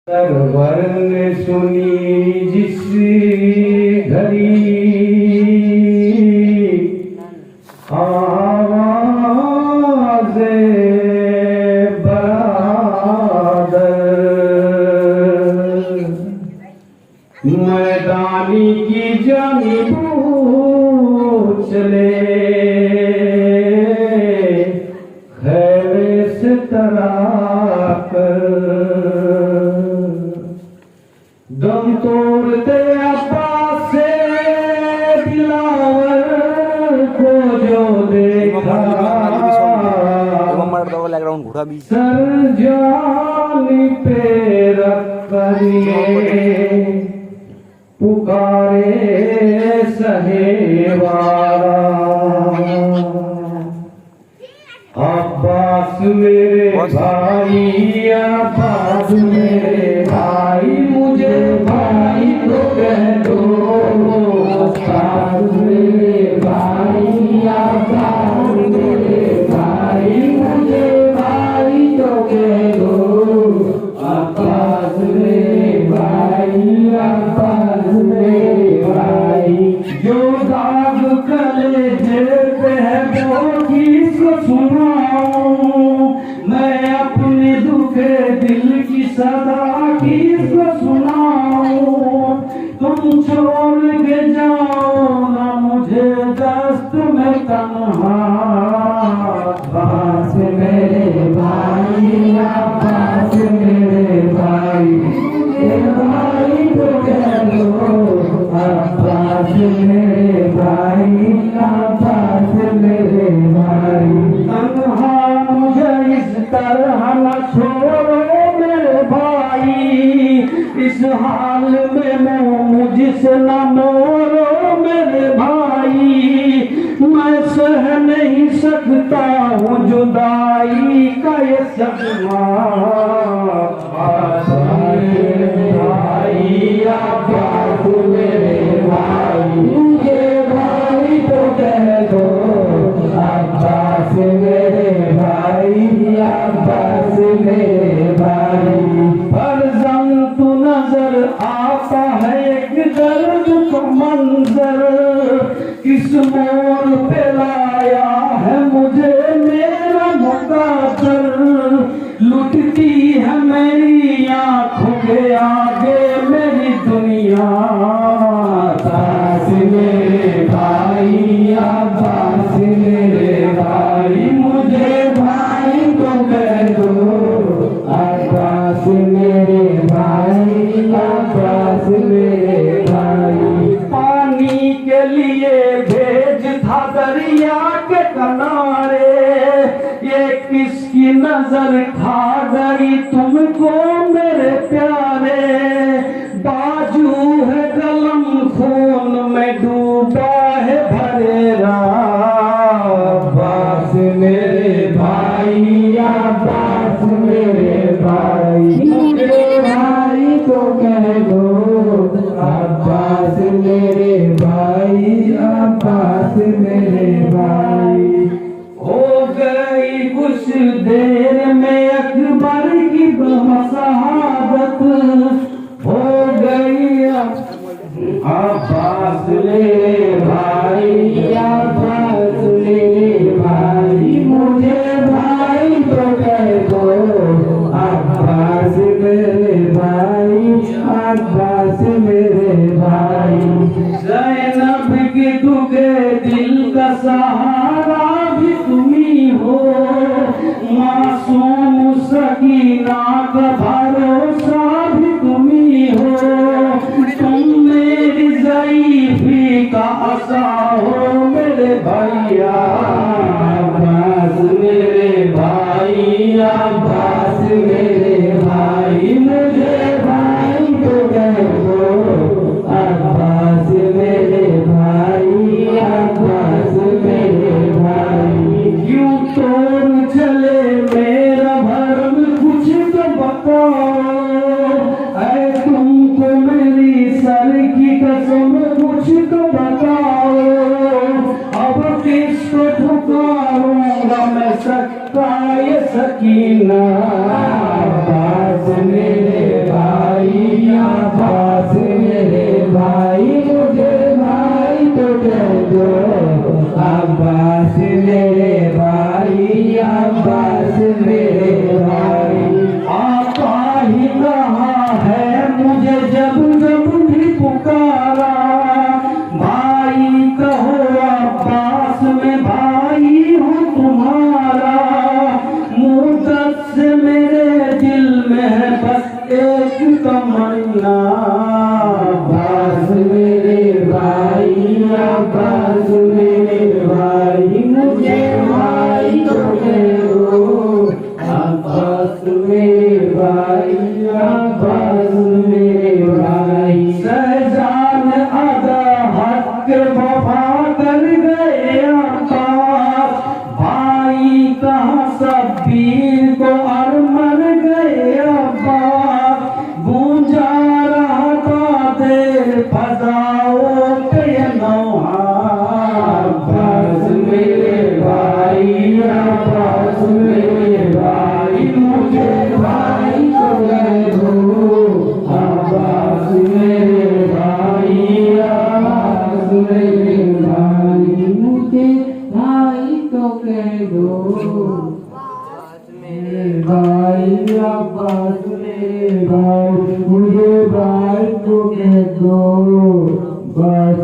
Server ने सुनी जिस घड़ी आवाज़े बरादर, मैदानी की जानिब चले खैमे से तराकर, दम तोड़ते अब्बास से दिलावर को जो देखा, सर जानी पे रख करिए पुकारे सहेवारा। अब्बास मेरे भाई, अब्बास मेरे भाई, मुझे भाई तो कह दो। अब्बास मेरे भाई, अब्बास मेरे भाई, मुझे भाई तो कह दो। अब्बास मेरे भाई, अब्बास मेरे भाई, जो दाग कलेजे पे है वो किसको सुनाऊं, मैं अपने दुखे दिल की सदा किसको सुनाऊं। तुम छोड़ के जाओ ना मुझे दस्त में तन्हा। अब्बास मेरे भाई, अब्बास मेरे भाई, मेरे भाई को कह दो। अब्बास मेरे भाई, अब्बास मेरे भाई, तन्हा मुझे इस तरह न छोड़ो मेरे भाई, इस हाल में मुझसे न मोरो मेरे भाई, मैं सह नहीं सकता हूँ जुदाई का ये सदमा। अब्बास मेरे भाई, अब्बास मेरे भाई, मुझे भाई तो कह दो। अब्बास मेरे भाई, अब्बास मेरे भाई, फर्जंद तू नजर आता है एक दर्द का मंजर, किस मोड़ पे लाया है मुझे मेरा मुक़द्दर, लुटती है मेरी आँखों के आगे मेरी दुनिया। अब्बास मेरे भाई, अब्बास मेरे भाई, मुझे भाई तो कह दो। अब्बास मेरे भाई, अब्बास मेरे भाई, पानी के लिए भेज था दरिया के किनारे, ये किसकी नजर खा गई तुमको मेरे प्यारे, बाजू है कलम खून में डूबा है भरेरा। अब्बास मेरे भाई, अब्बास मेरे भाई, मेरे भाई तो कह दो। अब्बास मेरे भाई, अब्बास मेरे भाई, हो गई कुछ देर में अकबर की शहादत, हो गई अब्बास मेरे भाई, अब्बास मेरे भाई, मुझे भाई तो कह दो। अब्बास मेरे भाई, तमन्ना अब्बास मेरे भाई अब्बास मेरे भाई मुझे भाई तो कह दो अब्बास मेरे भाई अब्बास मेरे भाई शहजाद अदा हक वफा कर गए अब्बास भाई कहाँ शब्बीर को अरमन गए अब्बास गूंजा रहा था देर फजाओं पे नौहा अब्बास मेरे भाई अब्बास मेरे भाई मुझे भाई को कह दो अब्बास मेरे भाई अब्बास मेरे भाई मुझे भाई तो कह दो भाई अब्बास मेरे भाई मुझे भाई तो कह दो बस